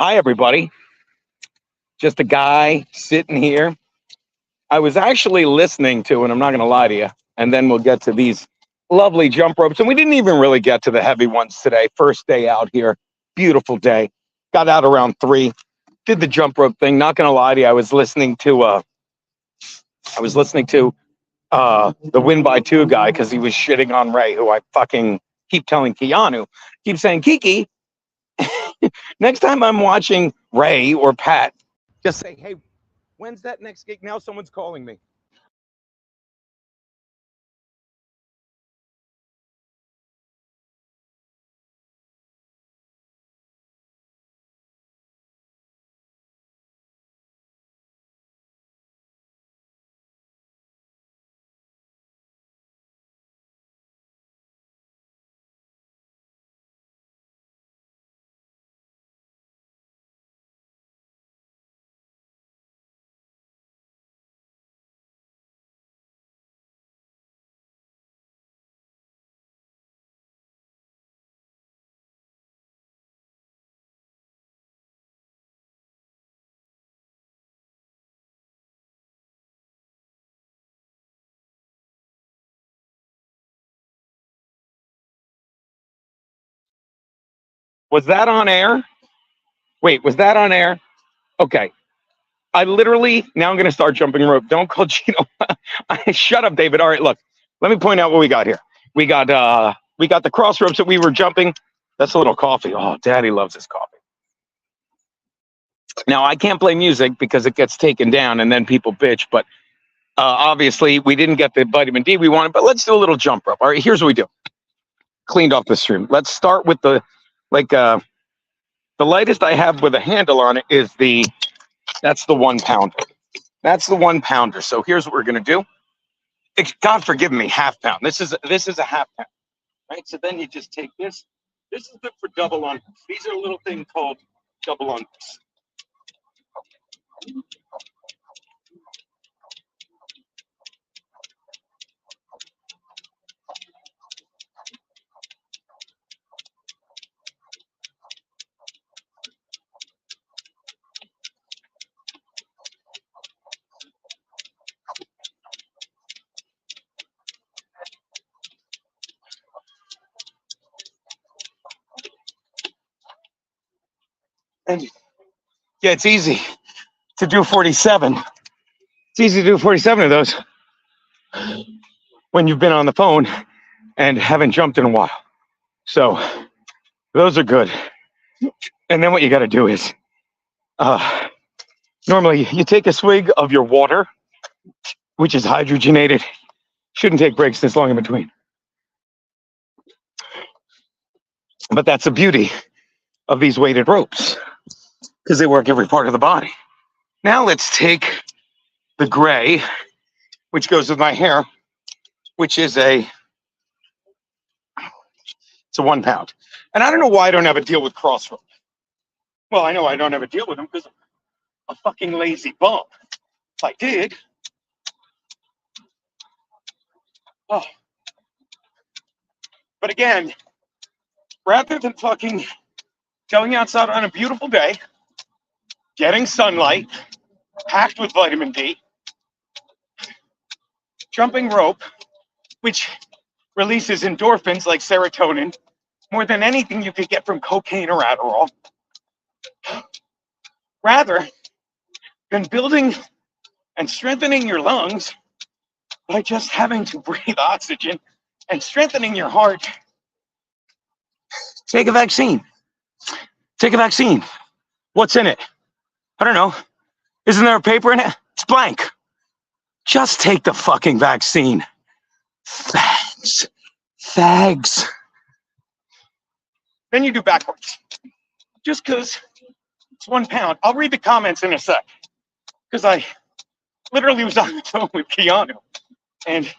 Hi, everybody. Just a guy sitting here. I was actually listening to, and I'm not going to lie to you, and then we'll get to these lovely jump ropes. And we didn't even really get to the heavy ones today. First day out here. Beautiful day. Got out around 3. Did the jump rope thing. Not going to lie to you. I was listening to the Win by 2 guy because he was shitting on Ray, who I fucking keep telling Keanu. Keep saying, Kiki, next time I'm watching Ray or Pat, just say, hey, when's that next gig? Now someone's calling me. Was that on air? Wait, was that on air? Okay. I literally, now I'm going to start jumping rope. Don't call Gino. Shut up, David. All right, look, let me point out what we got here. We got the cross ropes that we were jumping. That's a little coffee. Oh, Daddy loves his coffee. Now, I can't play music because it gets taken down and then people bitch, but obviously we didn't get the vitamin D we wanted, but let's do a little jump rope. All right, here's what we do. Cleaned off the stream. Let's start with the lightest I have with a handle on it is that's the 1 pounder. That's the 1 pounder. So here's what we're gonna do. God forgive me, half pound. This is a half pound, right? So then you just take this. This is good for double unders. These are a little thing called double unders. And yeah, it's easy to do 47. It's easy to do 47 of those when you've been on the phone and haven't jumped in a while. So those are good. And then what you got to do is, normally you take a swig of your water, which is hydrogenated. Shouldn't take breaks this long in between. But that's the beauty of these weighted ropes because they work every part of the body. Now let's take the gray, which goes with my hair, which is it's a 1 pound. And I don't know why I don't have a deal with cross rope. Well, I know I don't have a deal with them because I'm a fucking lazy bum. If I did, oh. But again, rather than fucking going outside on a beautiful day, getting sunlight, packed with vitamin D, jumping rope, which releases endorphins like serotonin, more than anything you could get from cocaine or Adderall, rather than building and strengthening your lungs by just having to breathe oxygen and strengthening your heart, take a vaccine. Take a vaccine. What's in it? I don't know. Isn't there a paper in it? It's blank. Just take the fucking vaccine. Fags. Fags. Then you do backwards. Just because it's 1 pound. I'll read the comments in a sec. Because I literally was on the phone with Keanu. And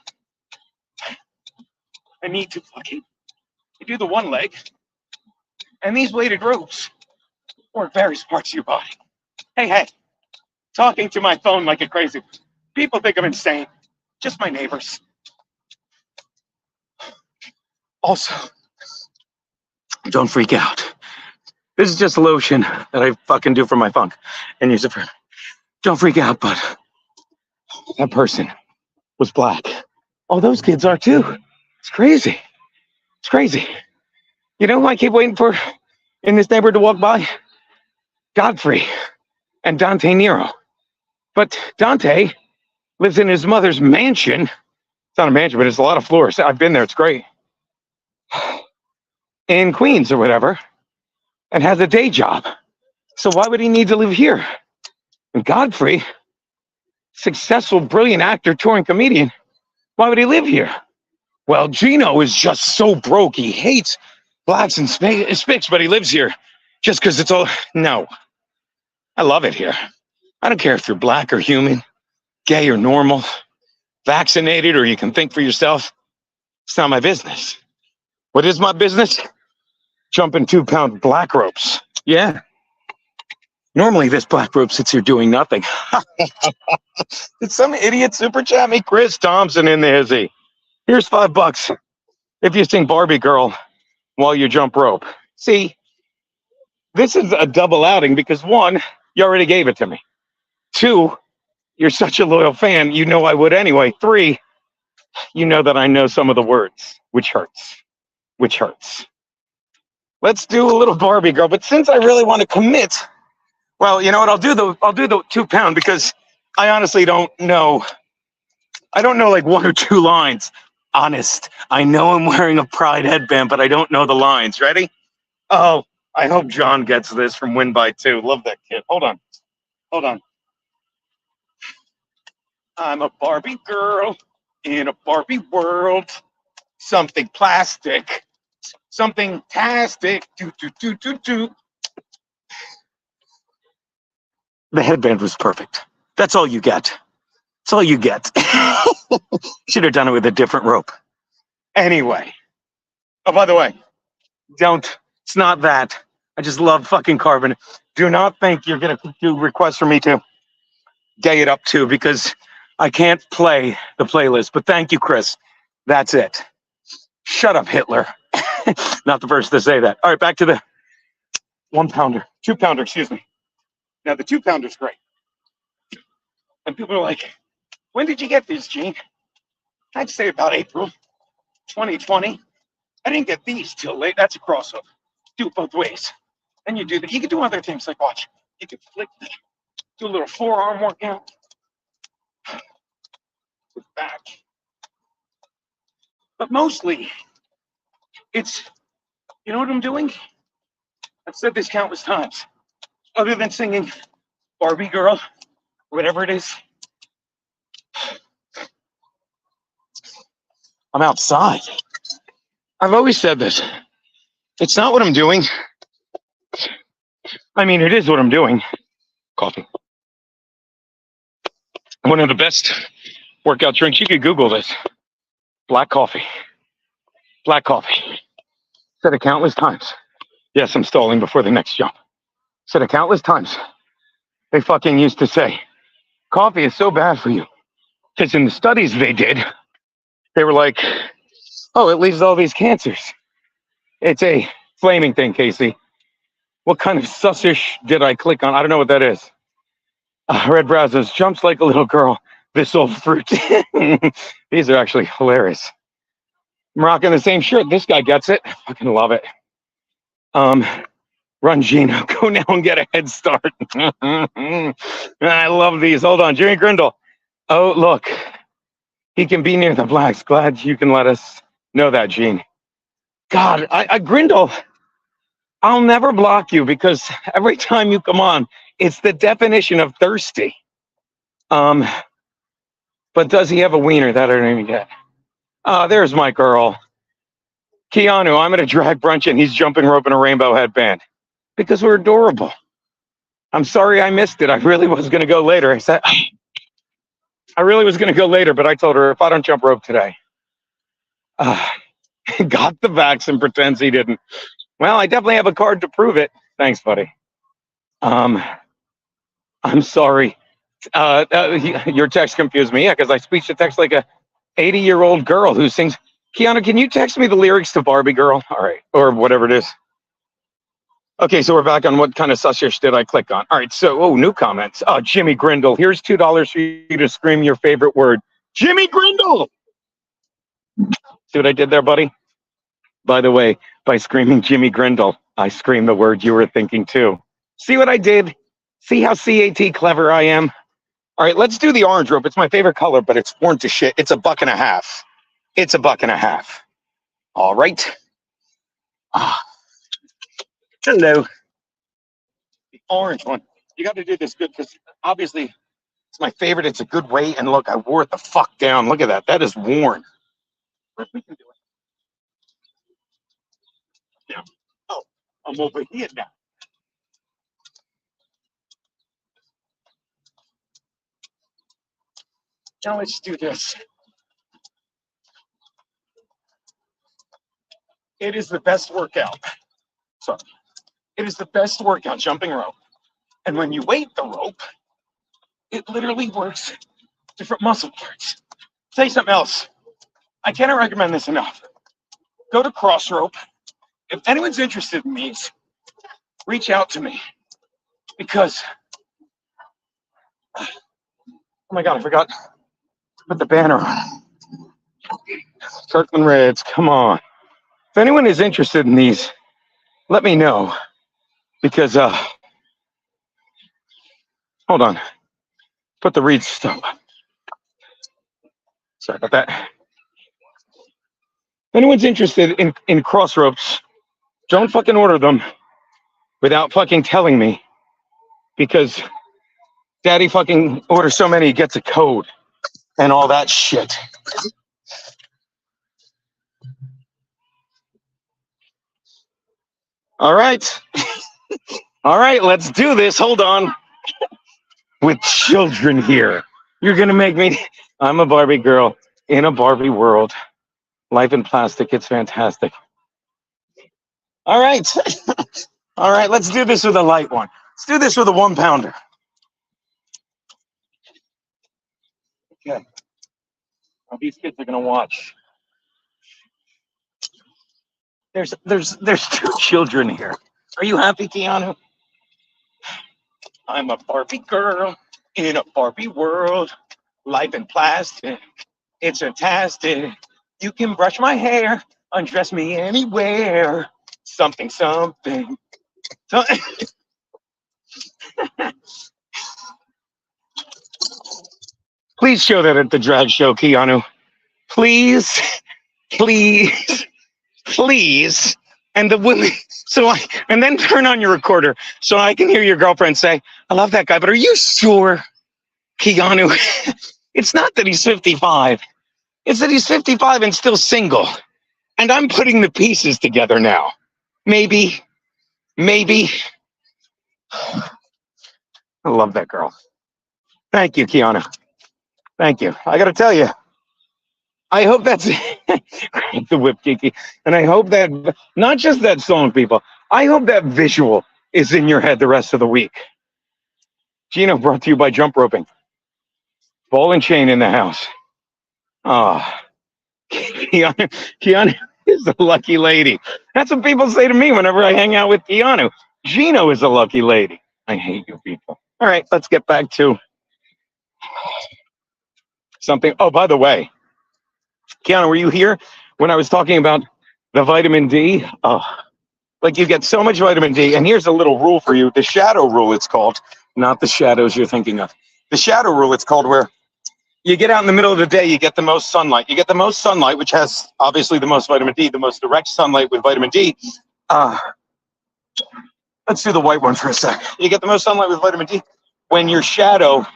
I need to fucking do the one leg. And these weighted ropes work various parts of your body. Hey, talking to my phone like a crazy. People think I'm insane. Just my neighbors. Also, don't freak out. This is just lotion that I fucking do for my funk and use it for. Don't freak out, but that person was black. Oh, those kids are too. It's crazy. It's crazy. You know who I keep waiting for in this neighborhood to walk by? Godfrey and Dante Nero. But Dante lives in his mother's mansion. It's not a mansion, but it's a lot of floors. I've been there. It's great. In Queens or whatever, and has a day job. So why would he need to live here? And Godfrey, successful, brilliant actor, touring comedian, why would he live here? Well, Gino is just so broke. He hates blacks and spics, but he lives here just because it's all. No, I love it here. I don't care if you're black or human, gay or normal, vaccinated or you can think for yourself. It's not my business. What is my business? Jumping 2-pound black ropes. Yeah. Normally this black rope sits here doing nothing. Did some idiot super chat me? Chris Thompson in there, is he? Here's $5 if you sing Barbie Girl while you jump rope. See, this is a double outing because 1, you already gave it to me. 2, you're such a loyal fan, you know I would anyway. 3, you know that I know some of the words, which hurts. Which hurts. Let's do a little Barbie Girl, but since I really want to commit, well, you know what? I'll do the 2-pound because I honestly don't know. I don't know like 1 or 2 lines. Honest. I know I'm wearing a pride headband, but I don't know the lines. Ready? Oh, I hope John gets this from Win by 2. Love that kid. Hold on. I'm a Barbie girl in a Barbie world. Something plastic. Something tastic. Do. The headband was perfect. That's all you get. That's all you get. Should have done it with a different rope. Anyway. Oh, by the way, it's not that. I just love fucking carbon. Do not think you're going to do requests for me to gay it up too, because I can't play the playlist. But thank you, Chris. That's it. Shut up, Hitler. Not the first to say that. All right, back to the 1-pounder, 2-pounder, excuse me. Now the 2-pounder's great. And people are like, when did you get these, Gene? I'd say about April 2020. I didn't get these till late. That's a crossover. Do it both ways. Then you do that. You can do other things like watch. You can flick, do a little forearm workout. With back. But mostly, it's, you know what I'm doing? I've said this countless times. Other than singing Barbie Girl, whatever it is, I'm outside. I've always said this. It's not what I'm doing. I mean, it is what I'm doing. Coffee. One of the best workout drinks. You could Google this. Black coffee. Black coffee. Said it countless times. Yes, I'm stalling before the next jump. Said it countless times. They fucking used to say, coffee is so bad for you. Because in the studies they did, they were like, oh, it leaves all these cancers. It's a flaming thing, Casey. What kind of sussish did I click on? I don't know what that is. Red Brazos jumps like a little girl. This old fruit. These are actually hilarious. I'm rocking the same shirt. This guy gets it. I fucking love it. Run, Gino. Go now and get a head start. I love these. Hold on. Jimmy Grindle. Oh, look. He can be near the blacks. Glad you can let us know that, Gene. God, I Grindle, I'll never block you because every time you come on, it's the definition of thirsty. But does he have a wiener? That I don't even get. There's my girl. Keanu, I'm at a drag brunch and he's jumping rope in a rainbow headband because we're adorable. I'm sorry I missed it. I really was going to go later. I really was going to go later, but I told her if I don't jump rope today, got the vax and pretends he didn't. Well, I definitely have a card to prove it. Thanks, buddy. I'm sorry. Your text confused me. Yeah, because I speech to text like a 80-year-old girl who sings. Keanu, can you text me the lyrics to Barbie Girl? All right. Or whatever it is. Okay, so we're back on what kind of sussish did I click on? All right, so, new comments. Jimmy Grindle. Here's $2 for you to scream your favorite word. Jimmy Grindle! See what I did there, buddy? By the way, by screaming Jimmy Grindle, I screamed the word you were thinking too. See what I did? See how CAT clever I am? All right, let's do the orange rope. It's my favorite color, but it's worn to shit. It's $1.50. It's $1.50. All right. Hello. The orange one. You got to do this good because obviously it's my favorite. It's a good weight. And look, I wore it the fuck down. Look at that. That is worn. But we can do it. Yeah. Oh, I'm over here now. Now let's do this. It is the best workout. So it is the best workout, jumping rope. And when you weight the rope, it literally works different muscle parts. Say something else. I cannot recommend this enough. Go to cross rope. If anyone's interested in these, reach out to me because, oh my God, I forgot to put the banner on. Kirkland Reds, come on. If anyone is interested in these, let me know because, hold on. Put the reeds stuff. Sorry about that. If anyone's interested in cross ropes, don't fucking order them without fucking telling me because daddy fucking orders so many, he gets a code and all that shit. All right. All right, let's do this. Hold on. With children here. You're going to make me. I'm a Barbie girl in a Barbie world. Life in plastic. It's fantastic. All right. All right, let's do this with a light one. Let's do this with a 1 pounder. Okay. Now, these kids are going to watch. There's 2 children here. Are you happy, Keanu? I'm a Barbie girl in a Barbie world. Life in plastic. It's fantastic. You can brush my hair, undress me anywhere. Something. Please show that at the drag show, Keanu. Please, please, please. And the women, and then turn on your recorder so I can hear your girlfriend say, I love that guy, but are you sure, Keanu? It's not that he's 55. It's that he's 55 and still single. And I'm putting the pieces together now. Maybe. I love that girl. Thank you, Keanu. Thank you. I got to tell you, I hope that's the whip, Kiki. And I hope that, not just that song, people, I hope that visual is in your head the rest of the week. Gino brought to you by Jump Roping. Ball and chain in the house. Keanu is a lucky lady. That's what people say to me whenever I hang out with Keanu. Gino is a lucky lady. I hate you people. All right, let's get back to something. Oh, by the way, Keanu, were you here when I was talking about the vitamin D? Oh, like you get so much vitamin D. And here's a little rule for you. The shadow rule, it's called. Not the shadows you're thinking of. The shadow rule, it's called, where you get out in the middle of the day, you get the most sunlight. You get the most sunlight, which has obviously the most vitamin D, the most direct sunlight with vitamin D. Let's do the white one for a sec. You get the most sunlight with vitamin D when your shadow,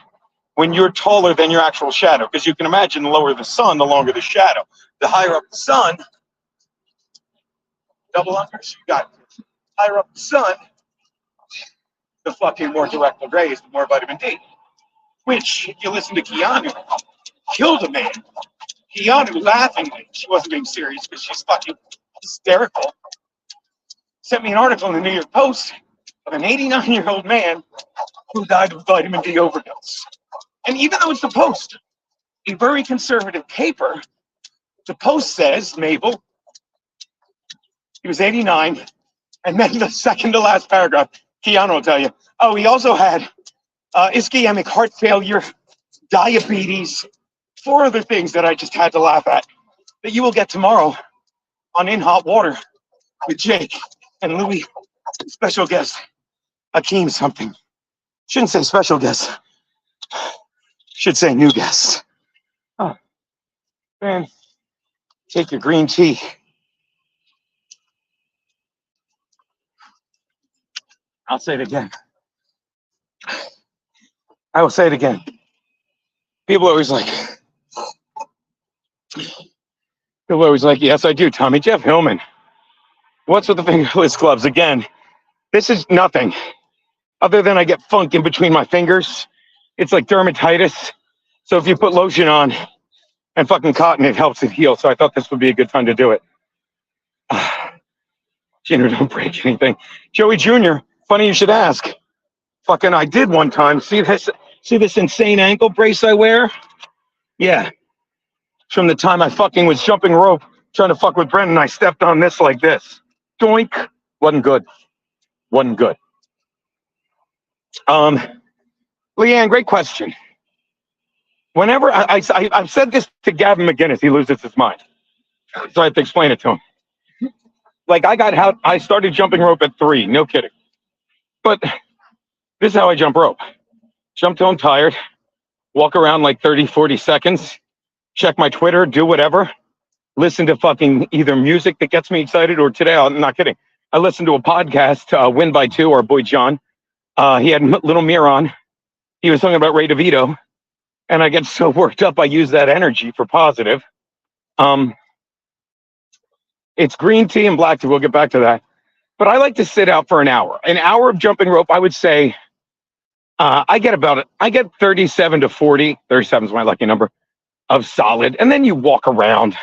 when you're taller than your actual shadow. Because you can imagine the lower the sun, the longer the shadow. The higher up the sun, double unders, you got it. Higher up the sun, the fucking more direct the rays, the more vitamin D. Which, if you listen to Keanu, killed a man. Keanu laughingly, she wasn't being serious because she's fucking hysterical, sent me an article in the New York Post of an 89-year-old man who died of vitamin D overdose. And even though it's the Post, a very conservative paper, the Post says, Mabel, he was 89 And then the second to last paragraph, Keanu will tell you, oh, he also had ischemic heart failure, diabetes, 4 other things that I just had to laugh at that you will get tomorrow on In Hot Water with Jake and Louis, special guest, Akeem something. Shouldn't say special guest. Should say new guest. Oh, man, take your green tea. I'll say it again. I will say it again. People are always like, yes, I do, Tommy. Jeff Hillman. What's with the fingerless gloves? Again, this is nothing other than I get funk in between my fingers. It's like dermatitis. So if you put lotion on and fucking cotton, it helps it heal. So I thought this would be a good time to do it. Gino, don't break anything. Joey Jr., funny you should ask. Fucking I did one time. See this insane ankle brace I wear? Yeah. From the time I fucking was jumping rope, trying to fuck with Brendan, I stepped on this like this. Doink. Wasn't good. Leanne, great question. Whenever I've said this to Gavin McGinnis, he loses his mind. So I have to explain it to him. Like I started jumping rope at 3, no kidding. But this is how I jump rope. Jump till I'm tired, walk around like 30, 40 seconds, check my Twitter, do whatever, listen to fucking either music that gets me excited, or today, I'm not kidding, I listened to a podcast, Win by 2, our boy John. He had Little Mir on. He was talking about Ray DeVito, and I get so worked up, I use that energy for positive. It's green tea and black tea. We'll get back to that. But I like to sit out for an hour. An hour of jumping rope, I would say, I get 37 to 40. 37 is my lucky number of solid. And then you walk around.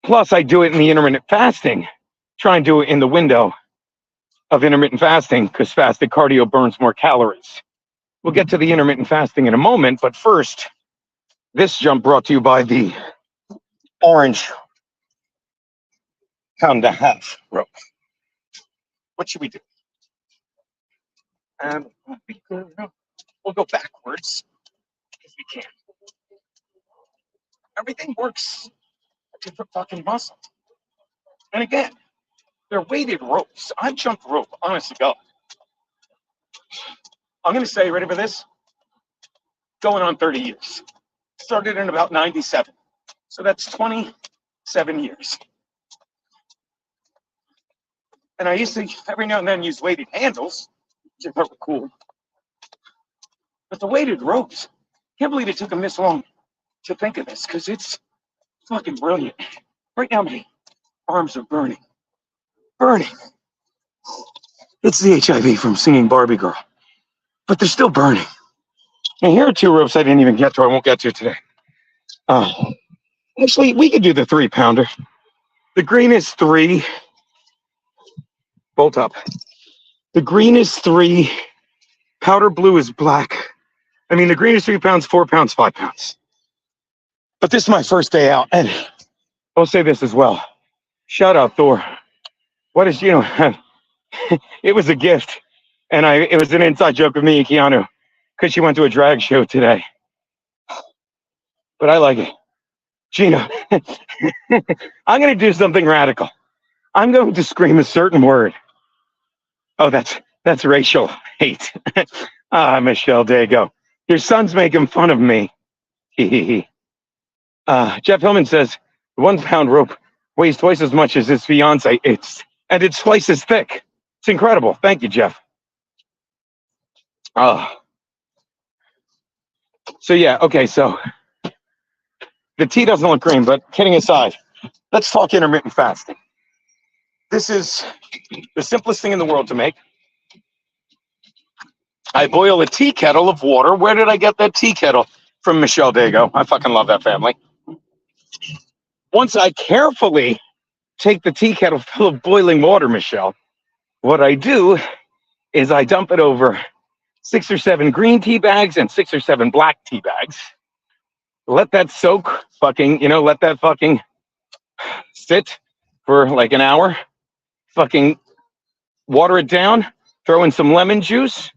Plus, I do it in the intermittent fasting. Try and do it in the window of intermittent fasting because fasted cardio burns more calories. We'll get to the intermittent fasting in a moment. But first, this jump brought to you by the orange pound and a half rope. What should we do? We'll go backwards if we can. Everything works a different fucking muscle. And again, they're weighted ropes. I've jumped rope, honest to God. I'm going to say, ready for this? Going on 30 years. Started in about 97. So that's 27 years. And I used to, every now and then, use weighted handles, which I thought were cool. But the weighted ropes, can't believe it took them this long to think of this, because it's fucking brilliant. Right now, my arms are burning. It's the HIV from singing Barbie Girl. But they're still burning. And here are 2 ropes I didn't even get to. I won't get to today. Actually, we could do the 3-pounder. The green is 3. Bolt up. The green is 3. Powder blue is black. I mean, the green is 3 pounds, 4 pounds, 5 pounds. But this is my first day out. And I'll say this as well. Shout out, Thor. What is, it was a gift. And it was an inside joke with me and Keanu, because she went to a drag show today. But I like it. Gina, I'm going to do something radical. I'm going to scream a certain word. Oh, that's racial hate. Michelle, there you go. Your son's making fun of me. Jeff Hillman says, the 1-pound rope weighs twice as much as his fiance. It's twice as thick. It's incredible. Thank you, Jeff. So yeah, okay, so the tea doesn't look green, but kidding aside, let's talk intermittent fasting. This is the simplest thing in the world to make. I boil a tea kettle of water. Where did I get that tea kettle? From Michelle Dago. I fucking love that family. Once I carefully take the tea kettle full of boiling water, Michelle, what I do is I dump it over 6 or 7 green tea bags and 6 or 7 black tea bags. Let that soak, let that fucking sit for like an hour. Fucking water it down, throw in some lemon juice,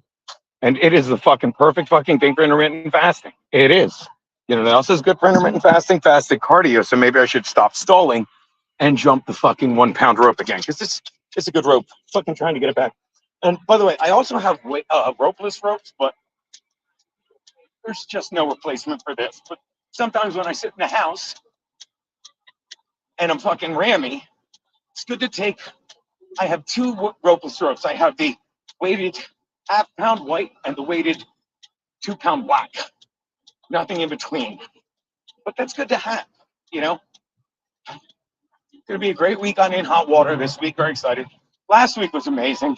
and it is the fucking perfect fucking thing for intermittent fasting. It is. You know what else is good for intermittent fasting? Fasted cardio. So maybe I should stop stalling and jump the fucking 1 pound rope again because it's a good rope. Fucking trying to get it back. And by the way, I also have ropeless ropes, but there's just no replacement for this. But sometimes when I sit in the house and I'm fucking rammy, it's good to take. I have two ropeless ropes. I have the weighted half-pound white and the weighted 2 pound black. Nothing in between. But that's good to have, you know? It's going to be a great week on In Hot Water this week. Very excited. Last week was amazing.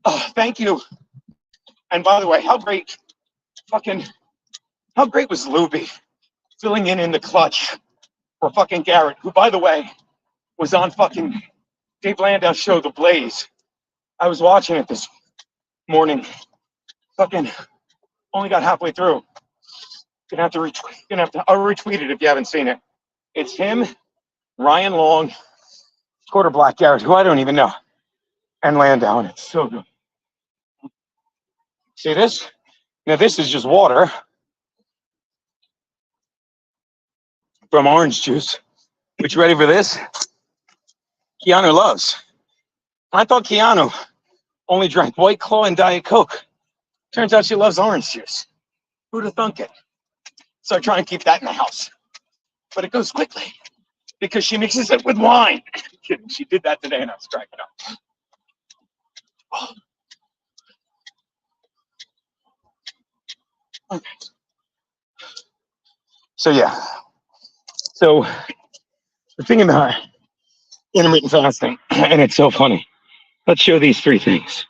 Oh, thank you. And by the way, how great was Luby filling in the clutch for fucking Garrett, who, by the way, was on fucking Dave Landau's show, The Blaze. I was watching it this morning. Fucking only got halfway through. I'll retweet it if you haven't seen it. It's him, Ryan Long, quarter black Garrett, who I don't even know, and Landau, and it's so good. See this? Now this is just water from orange juice. Which, ready for this? Keanu loves. I thought Keanu only drank White Claw and Diet Coke. Turns out she loves orange juice. Who'd have thunk it? So I try and keep that in the house. But it goes quickly because she mixes it with wine. She did that today and I was cracking up. Oh. Okay. So yeah. So the thing about intermittent fasting, and it's so funny. Let's show these three things.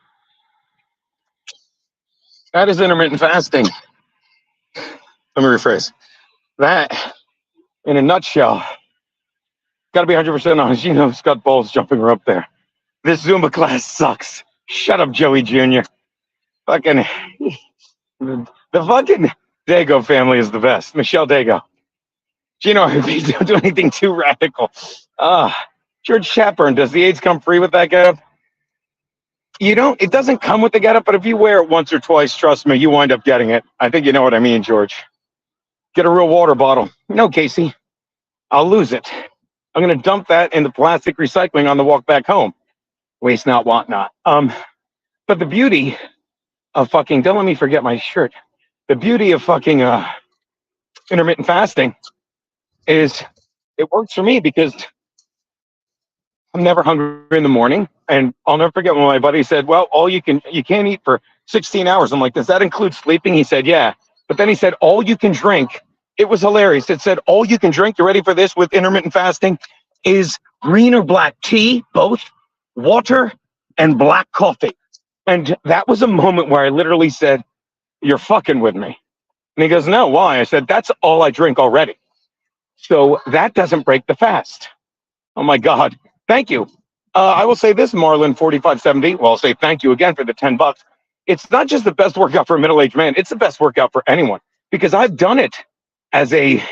That is intermittent fasting. Let me rephrase. That, in a nutshell, got to be 100% honest. You know, Scott Ball's jumping rope there. This Zumba class sucks. Shut up, Joey Jr. Fucking, the fucking Dago family is the best. Michelle Dago. You know, if you don't do anything too radical. George Chapman, does the AIDS come free with that getup? It doesn't come with the getup, but if you wear it once or twice, trust me, you wind up getting it. I think you know what I mean, George. Get a real water bottle. No, Casey, I'll lose it. I'm going to dump that in the plastic recycling on the walk back home. Waste not, want not. But the beauty of fucking, don't let me forget my shirt. The beauty of fucking intermittent fasting is it works for me because I'm never hungry in the morning. And I'll never forget when my buddy said, well, you can't eat for 16 hours. I'm like, does that include sleeping? He said, yeah. But then he said, all you can drink. It was hilarious. It said, all you can drink, you ready for this with intermittent fasting, is green or black tea, both, water, and black coffee. And that was a moment where I literally said, you're fucking with me. And he goes, no, why? I said, that's all I drink already. So that doesn't break the fast. Oh my God. Thank you. I will say this, Marlon 4570. Well, I'll say thank you again for the $10. It's not just the best workout for a middle-aged man. It's the best workout for anyone because I've done it as a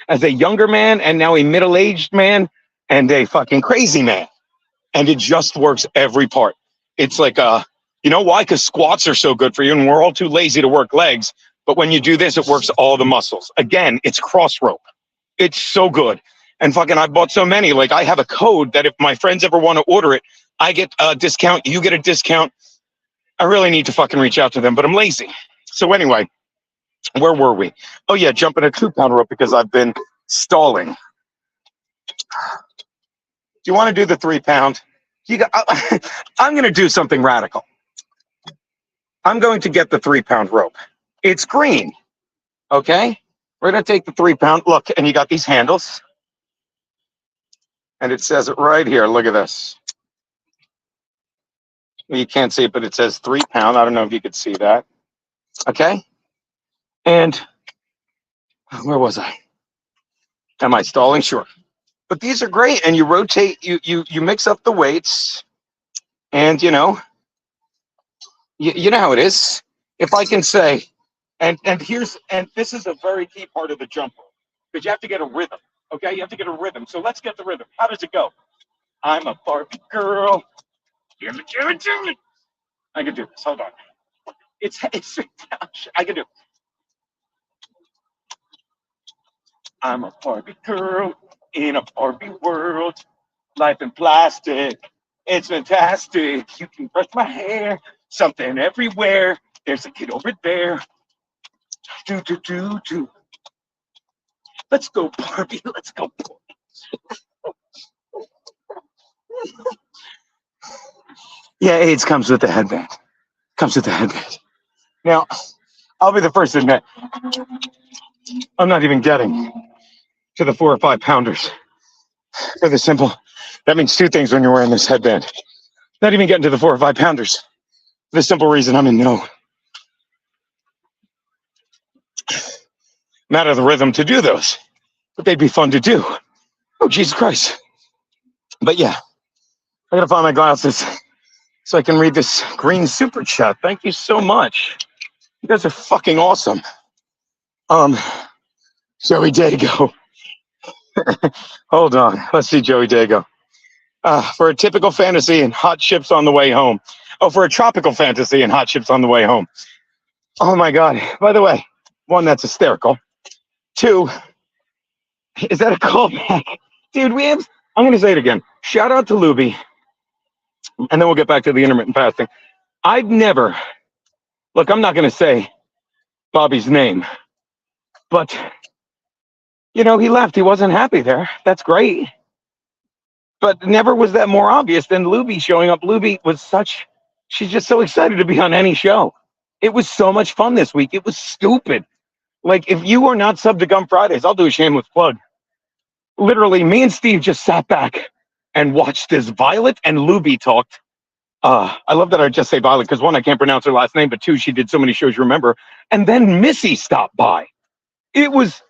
younger man and now a middle-aged man and a fucking crazy man. And it just works every part. It's like, you know why? Because squats are so good for you and we're all too lazy to work legs. But when you do this, it works all the muscles. Again, it's cross rope. It's so good. And fucking, I bought so many. Like, I have a code that if my friends ever want to order it, I get a discount. You get a discount. I really need to fucking reach out to them, but I'm lazy. So anyway, where were we? Oh yeah, jumping a 2 pound rope because I've been stalling. Do you want to do the 3 pound? I'm going to do something radical. I'm going to get the 3 pound rope. It's green. Okay. We're going to take the 3 pound. Look, and you got these handles. And it says it right here. Look at this. You can't see it, but it says 3 pound. I don't know if you could see that. Okay. And where was I? Am I stalling? Sure. But these are great. And you rotate, you mix up the weights. And you know how it is. If I can say, and this is a very key part of the jump rope, because you have to get a rhythm. Okay, you have to get a rhythm. So let's get the rhythm. How does it go? I'm a Barbie girl. Give it to me. I can do this. Hold on. It's I can do it. I'm a Barbie girl in a Barbie world. Life in plastic. It's fantastic. You can brush my hair. Something everywhere. There's a kid over there. Do. Let's go, Barbie. Let's go. Yeah, AIDS comes with the headband. Comes with the headband. Now, I'll be the first to admit, I'm not even getting to the 4 or 5 pounders. For the simple, that means 2 things when you're wearing this headband. Not even getting to the 4 or 5 pounders. For the simple reason I'm in no matter the rhythm to do those. But they'd be fun to do. Oh, Jesus Christ. But yeah, I gotta find my glasses so I can read this green super chat. Thank you so much. You guys are fucking awesome. Joey Dago. Hold on. Let's see Joey Dago. For a typical fantasy and hot chips on the way home. Oh, for a tropical fantasy and hot chips on the way home. Oh my God. By the way, 1, that's hysterical. 2, is that a callback? Dude, I'm going to say it again. Shout out to Luby. And then we'll get back to the intermittent fasting. I've never, look, I'm not going to say Bobby's name, but, he left. He wasn't happy there. That's great. But never was that more obvious than Luby showing up. Luby was she's just so excited to be on any show. It was so much fun this week. It was stupid. Like, if you are not subbed to Gum Fridays, I'll do a shameless plug. Literally, me and Steve just sat back and watched this Violet and Luby talked. I love that I just say Violet because 1, I can't pronounce her last name, but 2, she did so many shows you remember. And then Missy stopped by. It was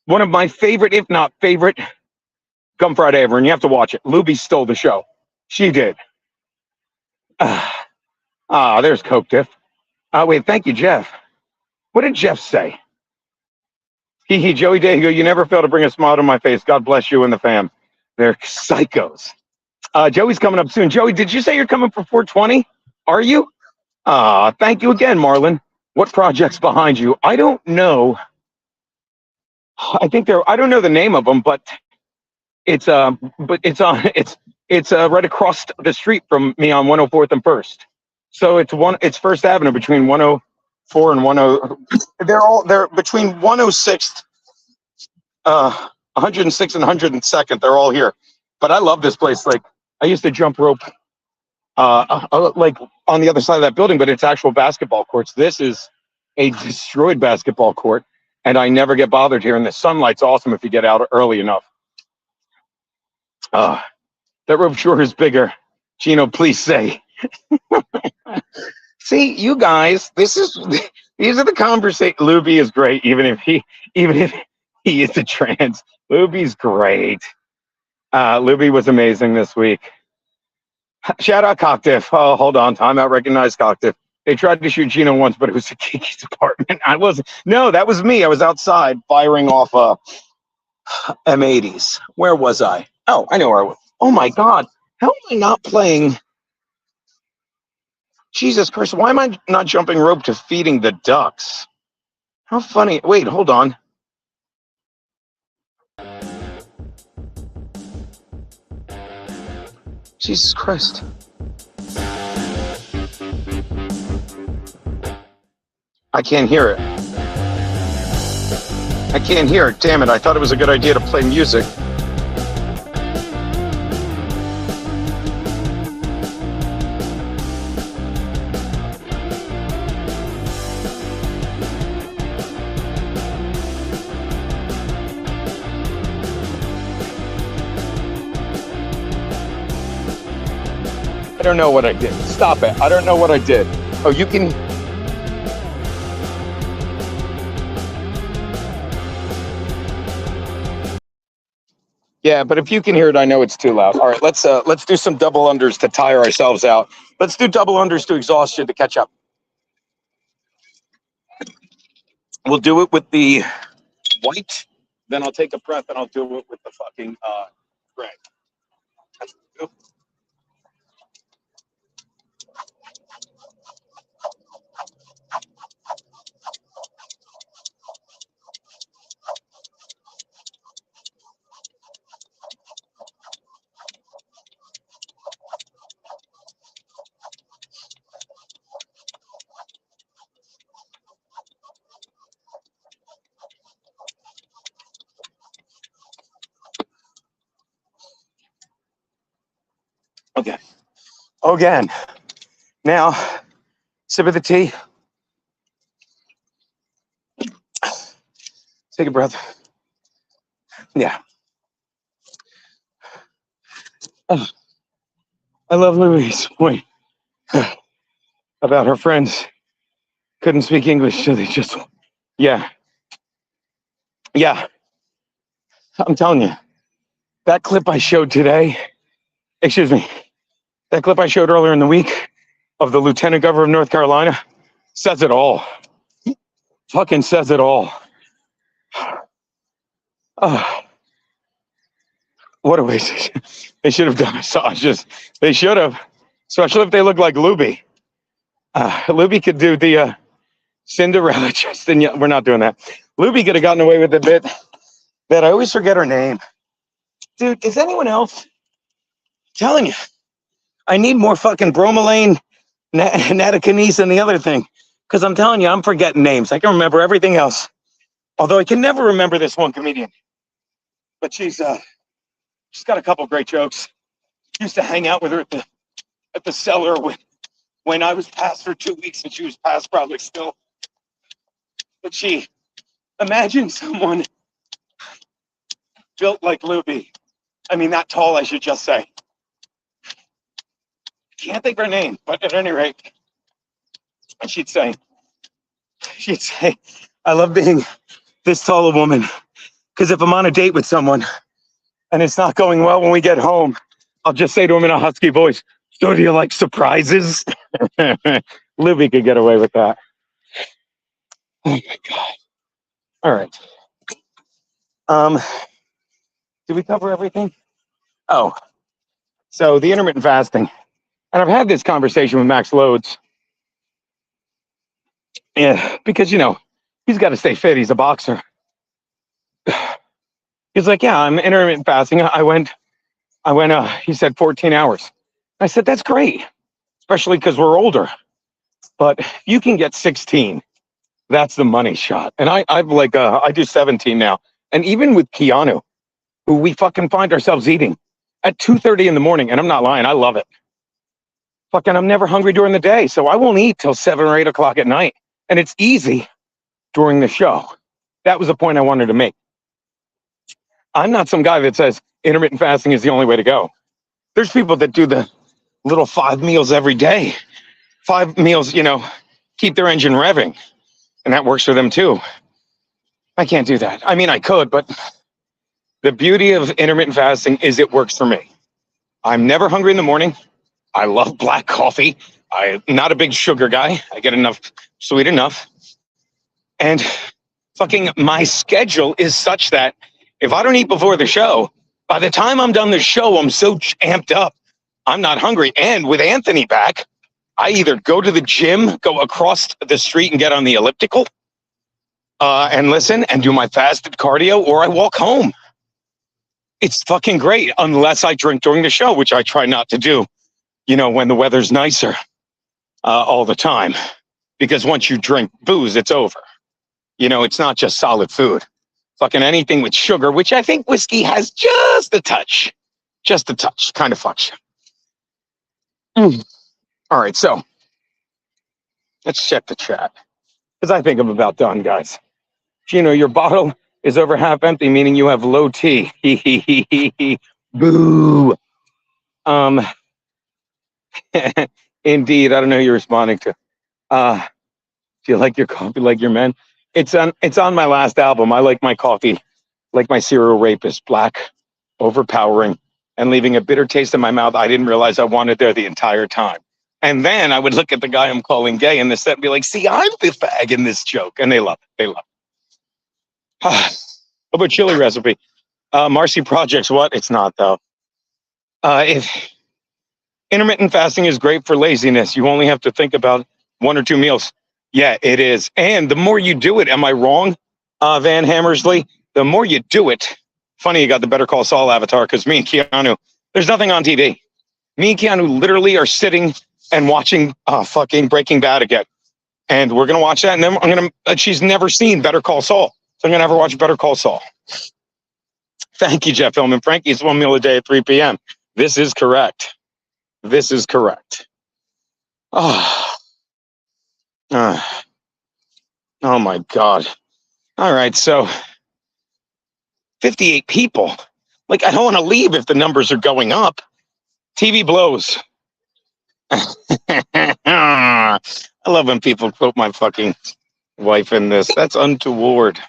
one of my favorite, if not favorite, Gum Friday ever, and you have to watch it. Luby stole the show. She did. There's Coke Diff. Wait, thank you, Jeff. What did Jeff say? Joey Dago, you never fail to bring a smile to my face. God bless you and the fam. They're psychos. Joey's coming up soon. Joey, did you say you're coming for 420? Are you? Thank you again, Marlon. What project's behind you? I don't know. I don't know the name of them, but it's right across the street from me on 104th and First. So it's First Avenue between 104 and 10. They're between 106th, 106th and 102nd. They're all here. But I love this place. Like, I used to jump rope like on the other side of that building, but it's actual basketball courts. This is a destroyed basketball court, and I never get bothered here. And the sunlight's awesome if you get out early enough. That rope sure is bigger. Gino, please say. See, you guys, these are the conversations. Luby is great, even if he is a trans. Luby's great. Luby was amazing this week. Shout out Cocktiff. Oh, hold on. Timeout recognized Cocktiff. They tried to shoot Gino once, but it was a Kiki's apartment. No, that was me. I was outside firing off M80s. Where was I? Oh, I know where I was. Oh my God. How am I not playing? Jesus Christ, why am I not jumping rope to feeding the ducks? How funny. Wait, hold on. Jesus Christ. I can't hear it. I can't hear it. Damn it. I thought it was a good idea to play music. I don't know what I did. Stop it. I don't know what I did. Oh, you can. Yeah, but if you can hear it, I know it's too loud. All right, let's do some double unders to tire ourselves out. Let's do double unders to exhaustion to catch up. We'll do it with the white, then I'll take a breath and I'll do it with the fucking gray. Okay. Again. Now, sip of the tea. Take a breath. Yeah. Oh, I love Louise's point about her friends couldn't speak English, so they just, yeah. Yeah. I'm telling you, that clip I showed today, excuse me, that clip I showed earlier in the week of the Lieutenant Governor of North Carolina says it all. Fucking says it all. Oh, what a waste. They should have done massages. They should have, especially if they look like Luby. Luby could do the Cinderella Justin. We're not doing that. Luby could have gotten away with a bit that I always forget her name. Dude, is anyone else? I'm telling you, I need more fucking bromelain, nattokinase, and the other thing. Because I'm telling you, I'm forgetting names. I can remember everything else. Although I can never remember this one comedian. But she's got a couple great jokes. Used to hang out with her at the cellar when I was past for 2 weeks, and she was past probably still. But imagine someone built like Luby. I mean, that tall, I should just say. Can't think of her name, but at any rate, she'd say, I love being this tall a woman, because if I'm on a date with someone and it's not going well when we get home, I'll just say to him in a husky voice, so do you like surprises? Libby could get away with that. Oh my God. All right. Did we cover everything? Oh, so the intermittent fasting. And I've had this conversation with Max Loads. Yeah, because, he's got to stay fit. He's a boxer. He's like, yeah, I'm intermittent fasting. I went, he said 14 hours. I said, that's great, especially because we're older. But you can get 16. That's the money shot. And I do 17 now. And even with Keanu, who we fucking find ourselves eating at 2:30 in the morning, and I'm not lying, I love it. Fucking, I'm never hungry during the day, so I won't eat till 7 or 8 o'clock at night. And it's easy during the show. That was the point I wanted to make. I'm not some guy that says intermittent fasting is the only way to go. There's people that do the little 5 meals every day. 5 meals, keep their engine revving. And that works for them too. I can't do that. I mean, I could, but the beauty of intermittent fasting is it works for me. I'm never hungry in the morning. I love black coffee. I'm not a big sugar guy. I get enough, sweet enough. And fucking my schedule is such that if I don't eat before the show, by the time I'm done the show, I'm so amped up, I'm not hungry. And with Anthony back, I either go to the gym, go across the street and get on the elliptical and listen and do my fasted cardio, or I walk home. It's fucking great, unless I drink during the show, which I try not to do, when the weather's nicer all the time. Because once you drink booze, it's over. It's not just solid food. Fucking anything with sugar, which I think whiskey has just a touch, kind of fucks you. All right, so let's check the chat, because I think I'm about done, guys. Gino, your bottle is over half empty, meaning you have low T. Boo. Indeed, I don't know who you're responding to. Do you like your coffee like your men? It's on my last album. I like my coffee like my serial rapist, black, overpowering, and leaving a bitter taste in my mouth I didn't realize I wanted there the entire time. And then I would look at the guy I'm calling gay in the set and be like, see, I'm the fag in this joke. And they love it. They love it. How about chili recipe? Marcy Projects, what? It's not, though. If intermittent fasting is great for laziness, you only have to think about 1 or 2 meals. Yeah, it is. And the more you do it, am I wrong, Van Hammersley? The more you do it, funny you got the Better Call Saul avatar, because me and Keanu, there's nothing on TV. Me and Keanu literally are sitting and watching fucking Breaking Bad again. And we're going to watch that. And then she's never seen Better Call Saul. So I'm going to have her watch Better Call Saul. Thank you, Jeff Hillman. Frankie's 1 meal a day at 3 p.m. This is correct. This is correct. Oh, uh, oh my God. All right, so 58 people. Like, I don't want to leave if the numbers are going up. TV blows. I love when people quote my fucking wife in this. That's untoward.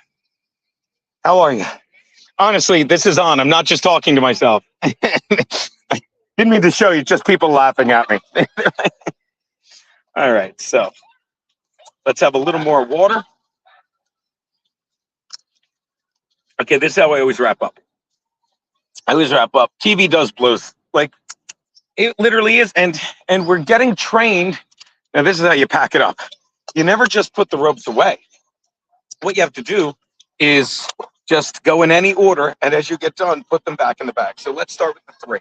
How are you? Honestly, this is on. I'm not just talking to myself. Didn't mean to show you, just people laughing at me. All right, so let's have a little more water. Okay, this is how I always wrap up. I always wrap up. TV does blows. Like, it literally is. And we're getting trained. Now, this is how you pack it up. You never just put the ropes away. What you have to do is just go in any order, and as you get done, put them back in the bag. So let's start with the 3.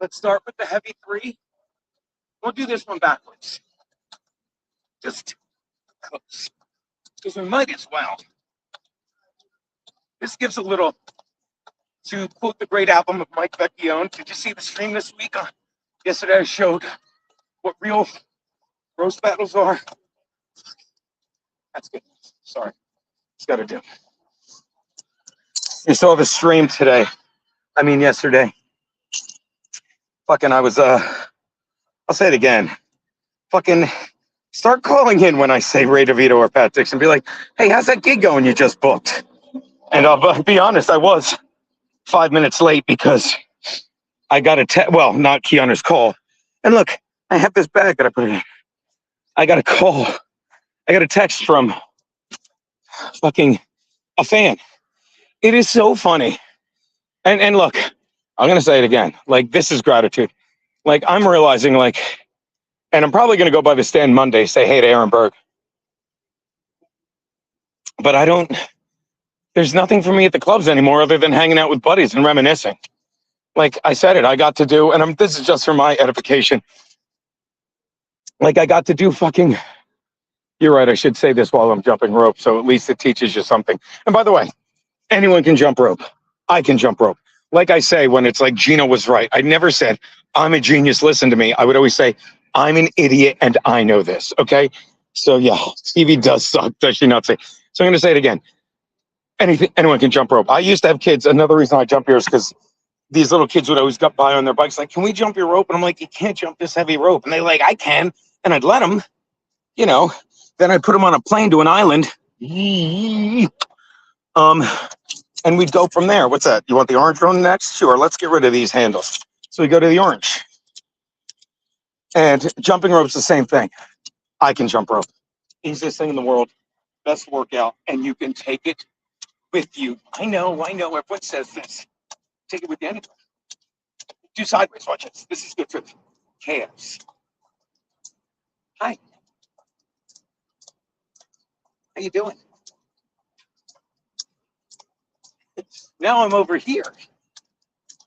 Let's start with the heavy 3. We'll do this one backwards. Just because we might as well. This gives a little, to quote the great album of Mike Vecchione. Did you see the stream this week? Yesterday I showed what real roast battles are. That's good. Sorry. Just got to do. You saw the stream today. I mean, yesterday. Fucking, I was, I'll say it again. Fucking start calling in when I say Ray DeVito or Pat Dixon. Be like, hey, how's that gig going you just booked? And I'll be honest, I was 5 minutes late because I got well, not Keanu's call. And look, I have this bag that I put it in. I got a call. I got a text from fucking a fan. It is so funny. And look, I'm going to say it again. Like, this is gratitude. Like, I'm realizing, like, and I'm probably going to go by the stand Monday, say hey to Aaron Berg. But there's nothing for me at the clubs anymore other than hanging out with buddies and reminiscing. Like I said I got to do, and this is just for my edification. Like, I got to do fucking, you're right, I should say this while I'm jumping rope, so at least it teaches you something. And by the way, anyone can jump rope. I can jump rope. Like I say, when it's like Gina was right, I never said, I'm a genius, listen to me. I would always say, I'm an idiot and I know this, okay? So yeah, Stevie does suck, does she not say? So I'm going to say it again. Anyone can jump rope. I used to have kids. Another reason I jump here is because these little kids would always get by on their bikes like, can we jump your rope? And I'm like, you can't jump this heavy rope. And they're like, I can. And I'd let them, you know. Then I'd put them on a plane to an island. And we'd go from there. What's that? You want the orange one next? Sure, let's get rid of these handles. So we go to the orange. And jumping rope's the same thing. I can jump rope. Easiest thing in the world. Best workout. And you can take it with you. I know. Everyone says this. Take it with you anyway. Do sideways. Watch this. This is good for the calves. Hi. How you doing? Now I'm over here.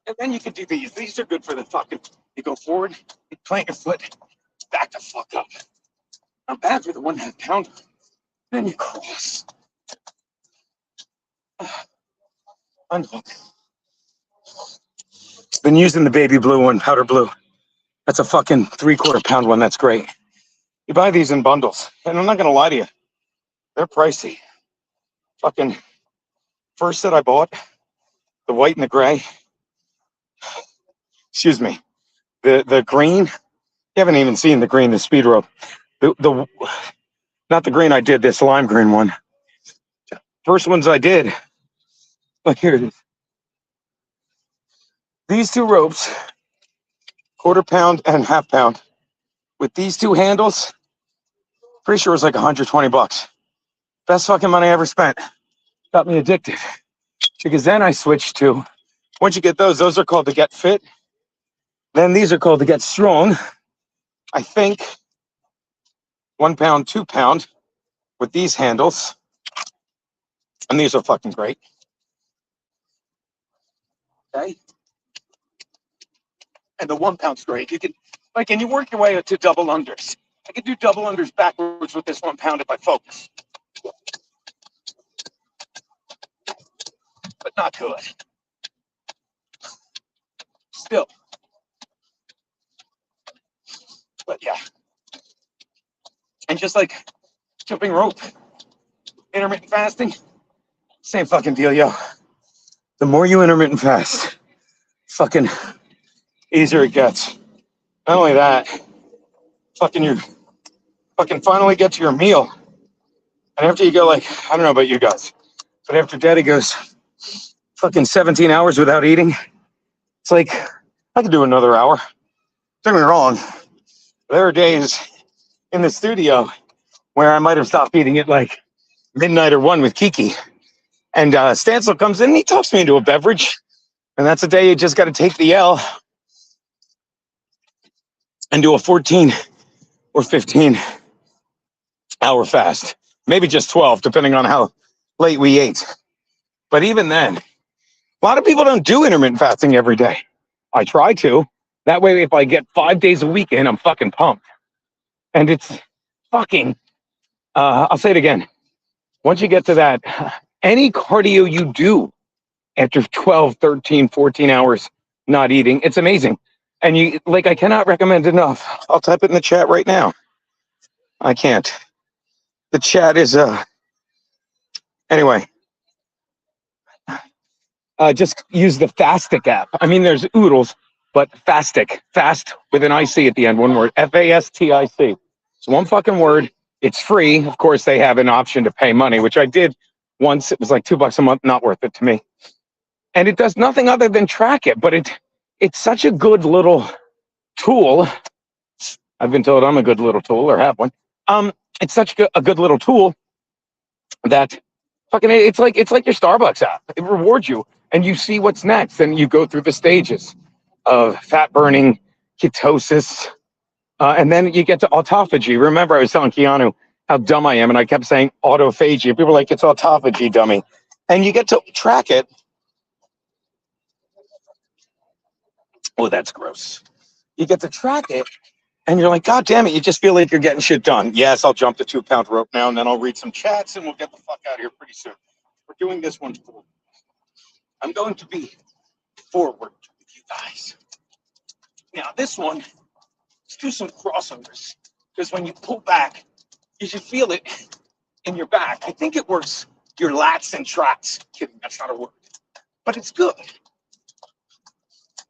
And then you can do these. These are good for the fucking, you go forward, you plant your foot, back the fuck up. Not bad for the 1.5 pounder. Then you cross. Unhook. Been using the baby blue one, powder blue. That's a fucking 3/4 pound one. That's great. You buy these in bundles. And I'm not going to lie to you. They're pricey. Fucking first that I bought, the white and the gray. Excuse me. The green. You haven't even seen the green, the speed rope. The not the green I did, this lime green one. First ones I did. Look, here it is. These 2 ropes, 1/4 pound and 1/2 pound, with these 2 handles, pretty sure it was like $120. Best fucking money I ever spent. Got me addicted. Because then I switched to, once you get those are called to get fit. Then these are called to get strong. I think 1 pound, 2 pound with these handles. And these are fucking great. Okay. And the 1 pound's great. You can, like, and you work your way to double unders. I can do double unders backwards with this 1 pound if I focus. But not good. Still. But yeah. And just like jumping rope, intermittent fasting, same fucking deal, yo. The more you intermittent fast, fucking easier it gets. Not only that, fucking you fucking finally get to your meal. And after you go, like, I don't know about you guys, but after daddy goes fucking 17 hours without eating, it's like, I could do another hour. Don't get me wrong. There are days in the studio where I might have stopped eating at like midnight or 1 with Kiki. And Stancil comes in and he talks me into a beverage. And that's a day you just got to take the L and do a 14 or 15 hour fast. Maybe just 12, depending on how late we ate. But even then, a lot of people don't do intermittent fasting every day. I try to. That way, if I get 5 days a week in, I'm fucking pumped. And it's fucking, I'll say it again. Once you get to that, any cardio you do after 12, 13, 14 hours not eating, it's amazing. And you, like, I cannot recommend enough. I'll type it in the chat right now. I can't. The chat is, anyway. Just use the Fastic app. I mean, there's oodles, but Fastic, fast with an IC at the end, one word, FASTIC. It's one fucking word. It's free. Of course, they have an option to pay money, which I did once. It was like $2 a month, not worth it to me. And it does nothing other than track it, but it's such a good little tool. I've been told I'm a good little tool, or have one. It's such a good little tool that fucking it's like your Starbucks app. It rewards you, and you see what's next, and you go through the stages of fat burning, ketosis, and then you get to autophagy. Remember, I was telling Keanu how dumb I am, and I kept saying autophagy. People were like, "It's autophagy, dummy," and you get to track it. Oh, that's gross. You get to track it, and you're like, God damn it, you just feel like you're getting shit done. Yes, I'll jump the 2-pound rope now, and then I'll read some chats, and we'll get the fuck out of here pretty soon. We're doing this one forward. I'm going to be forward with you guys. Now, this one, let's do some crossovers, because when you pull back, you should feel it in your back. I think it works your lats and trots. Kidding, that's not a word. But it's good.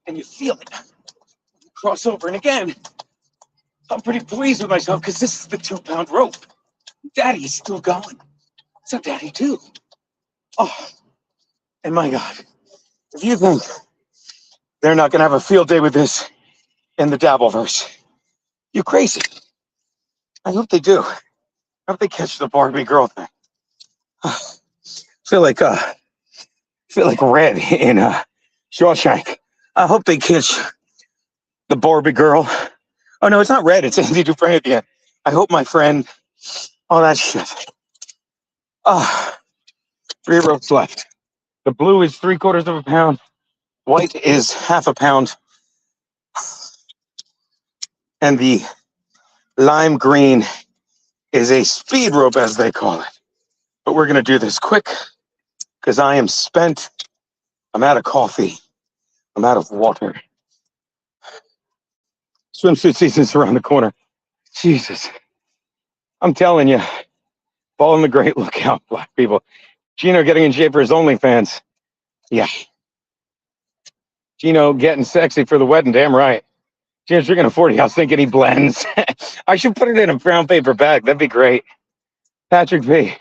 And you feel it. Crossover, and again, I'm pretty pleased with myself because this is the 2-pound rope. Daddy is still going. So Daddy too. Oh, and my God, if you think they're not gonna have a field day with this in the Dabbleverse, you're crazy. I hope they do. I hope they catch the Barbie girl thing. Feel like Red in Shawshank. I hope they catch the Barbie girl. Oh no, it's not Red. It's Andy Dufresne at the end. I hope my friend. All that shit. 3 ropes left. The blue is 3/4 of a pound. White is 1/2 pound. And the lime green is a speed rope, as they call it. But we're going to do this quick because I am spent. I'm out of coffee. I'm out of water. Swimsuit season's around the corner. Jesus. I'm telling you, following the great lookout, black people. Gino getting in shape for his OnlyFans. Yeah. Gino getting sexy for the wedding, damn right. Gino's drinking a 40. I was thinking he blends. I should put it in a brown paper bag. That'd be great. Patrick V.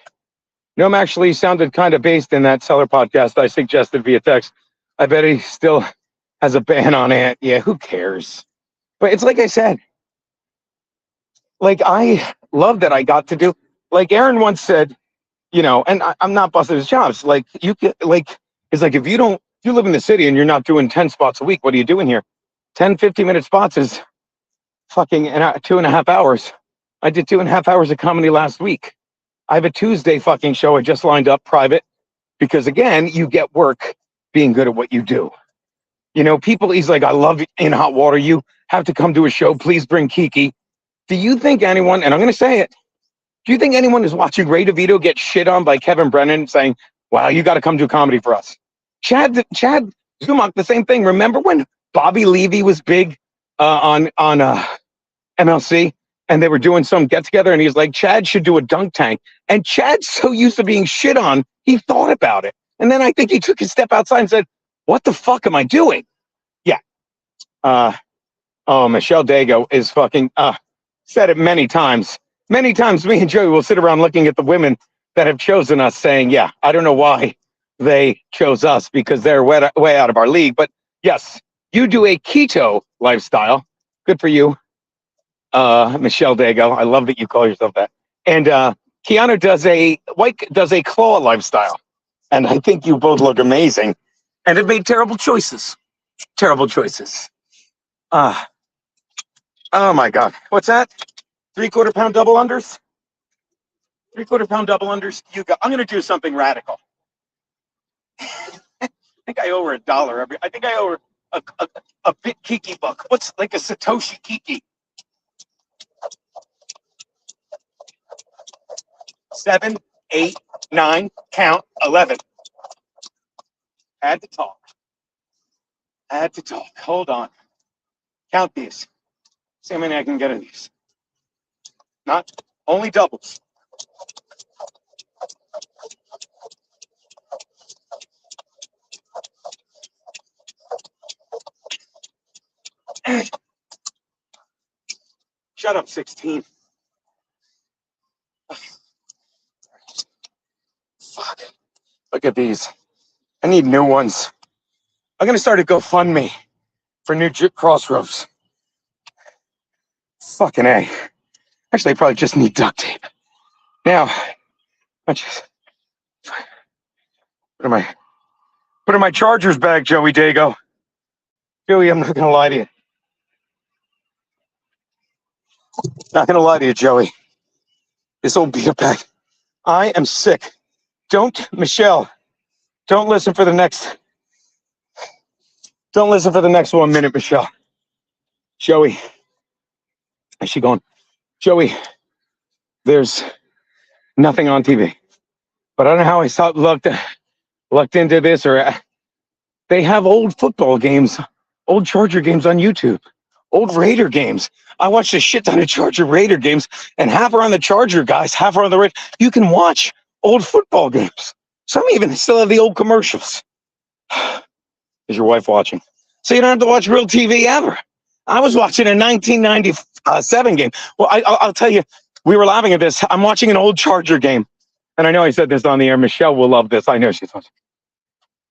Noam actually sounded kind of based in that Seller podcast I suggested via text. I bet he still has a ban on it. Yeah, who cares? But it's like I said, like I love that I got to do, like Aaron once said, you know, and I'm not busting his chops. Like you can, like, it's like if you live in the city and you're not doing 10 spots a week, what are you doing here? 10, 15-minute spots is fucking 2.5 hours. I did 2.5 hours of comedy last week. I have a Tuesday fucking show I just lined up private because again, you get work being good at what you do. You know, people, he's like, I love In Hot Water. You have to come to a show. Please bring Kiki. Do you think anyone, and I'm going to say it, do you think anyone is watching Ray DeVito get shit on by Kevin Brennan saying, wow, you got to come do comedy for us? Chad Zumach, the same thing. Remember when Bobby Levy was big on MLC, and they were doing some get together, and he's like, Chad should do a dunk tank. And Chad's so used to being shit on, he thought about it. And then I think he took a step outside and said, what the fuck am I doing? Yeah. Oh, Michelle Dago is fucking, said it many times. Many times me and Joey will sit around looking at the women that have chosen us saying, yeah, I don't know why they chose us because they're way out of our league. But yes, you do a keto lifestyle. Good for you, Michelle Dago. I love that you call yourself that. And Keanu does a claw lifestyle. And I think you both look amazing. And have made terrible choices. Terrible choices. Oh my God. What's that? 3/4 pound double unders? 3/4 pound double unders. You go. I'm going to do something radical. I think I owe her $1 I think I owe her a bit Kiki book. What's like a Satoshi Kiki? 7, 8, 9, count 11. Had to talk. Hold on. Count these. See how many I can get of these. Not only doubles. Shut up, 16. Fuck. Look at these. I need new ones. I'm going to start a GoFundMe for new crossroads. Fucking A. Actually, I probably just need duct tape. Now, I just put in my Chargers bag, Joey Dago. Joey, I'm not going to lie to you. Not going to lie to you, Joey. This old beer bag. I am sick. Michelle, don't listen for the next 1 minute, Michelle. Joey. Is she going? Joey, there's nothing on TV. But I don't know how I looked into this, or they have old football games, old Charger games on YouTube, old Raider games. I watched a shit ton of Charger Raider games, and half are on the Charger guys, half are on the Raider. You can watch old football games. Some even still have the old commercials. Is your wife watching? So you don't have to watch real TV ever. I was watching a 1997 game. Well, I'll tell you, we were laughing at this. I'm watching an old Charger game. And I know I said this on the air. Michelle will love this. I know she's watching.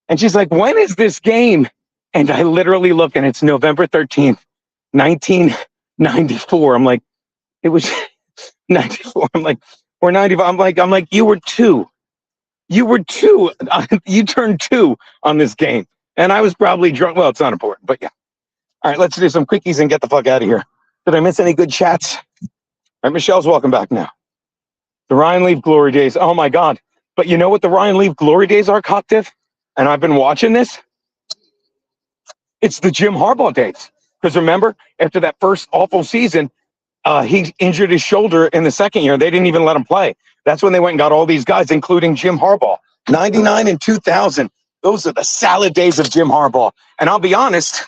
And she's like, when is this game? And I literally look, and it's November 13th, 1994. I'm like, it was 94. I'm like, or 95. I'm like, you were 2. You were 2. You turned 2 on this game. And I was probably drunk. Well, it's not important, but yeah. All right, let's do some quickies and get the fuck out of here. Did I miss any good chats? All right, Michelle's welcome back now. The Ryan Leaf glory days. Oh my God. But you know what the Ryan Leaf glory days are, Cocktiff? And I've been watching this. It's the Jim Harbaugh days. Because remember, after that first awful season, he injured his shoulder in the second year. They didn't even let him play. That's when they went and got all these guys, including Jim Harbaugh. 99 and 2000. Those are the salad days of Jim Harbaugh. And I'll be honest,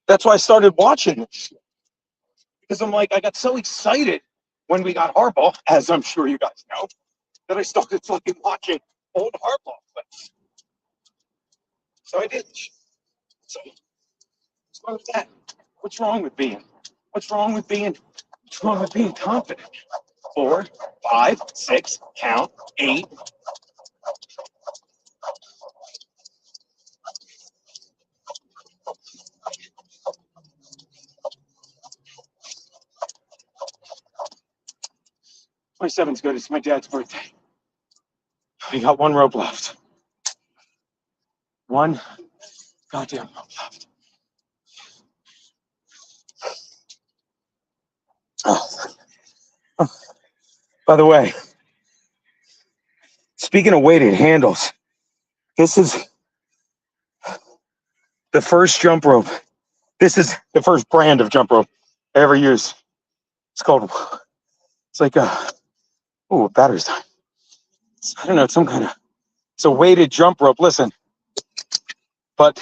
that's why I started watching this. Because I'm like, I got so excited when we got Harbaugh, as I'm sure you guys know, that I started fucking watching old Harbaugh clips. So I did. So what's wrong with that? What's wrong with being confident? 4, 5, 6, count, 8. My 7's good. It's my dad's birthday. We got 1 rope left. 1 goddamn rope left. Oh. By the way, speaking of weighted handles, this is the first jump rope. This is the first brand of jump rope I ever used. It's like a battery's dying. I don't know, it's a weighted jump rope. Listen, but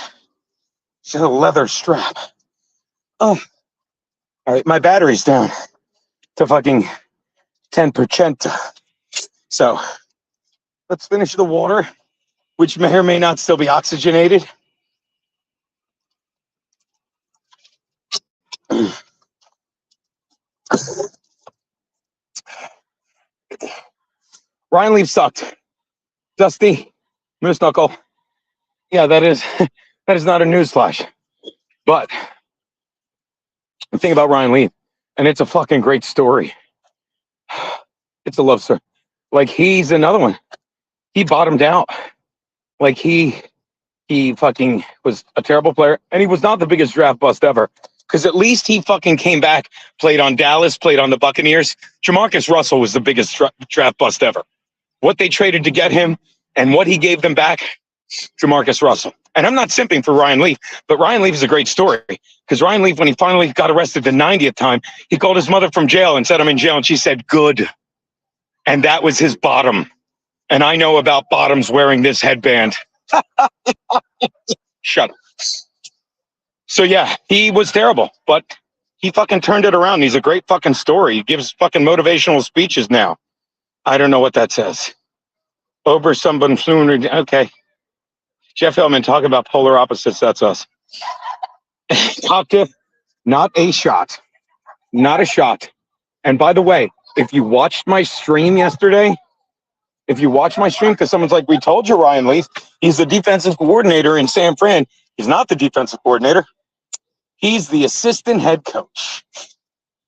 it's a leather strap. Oh, all right, my battery's down. to fucking 10%. So let's finish the water, which may or may not still be oxygenated. Ryan Leaf sucked. Dusty, Moose Knuckle. Yeah, that is not a newsflash. But the thing about Ryan Leaf, and it's a fucking great story. It's a love story. Like, he's another one. He bottomed out. Like, he fucking was a terrible player, and he was not the biggest draft bust ever. Because at least he fucking came back, played on Dallas, played on the Buccaneers. Jamarcus Russell was the biggest draft bust ever. What they traded to get him and what he gave them back, Jamarcus Russell. And I'm not simping for Ryan Leaf, but Ryan Leaf is a great story. Because Ryan Leaf, when he finally got arrested the 90th time, he called his mother from jail and said, "I'm in jail." And she said, "Good." And that was his bottom. And I know about bottoms wearing this headband. Shut up. So yeah, he was terrible, but he fucking turned it around. He's a great fucking story. He gives fucking motivational speeches now. I don't know what that says. Over someone soon. Okay. Jeff Hellman talking about polar opposites. That's us. Top tip, not a shot. Not a shot. And by the way, if you watched my stream yesterday, because someone's like, "We told you, Ryan Leaf, he's the defensive coordinator in San Fran." He's not the defensive coordinator. He's the assistant head coach.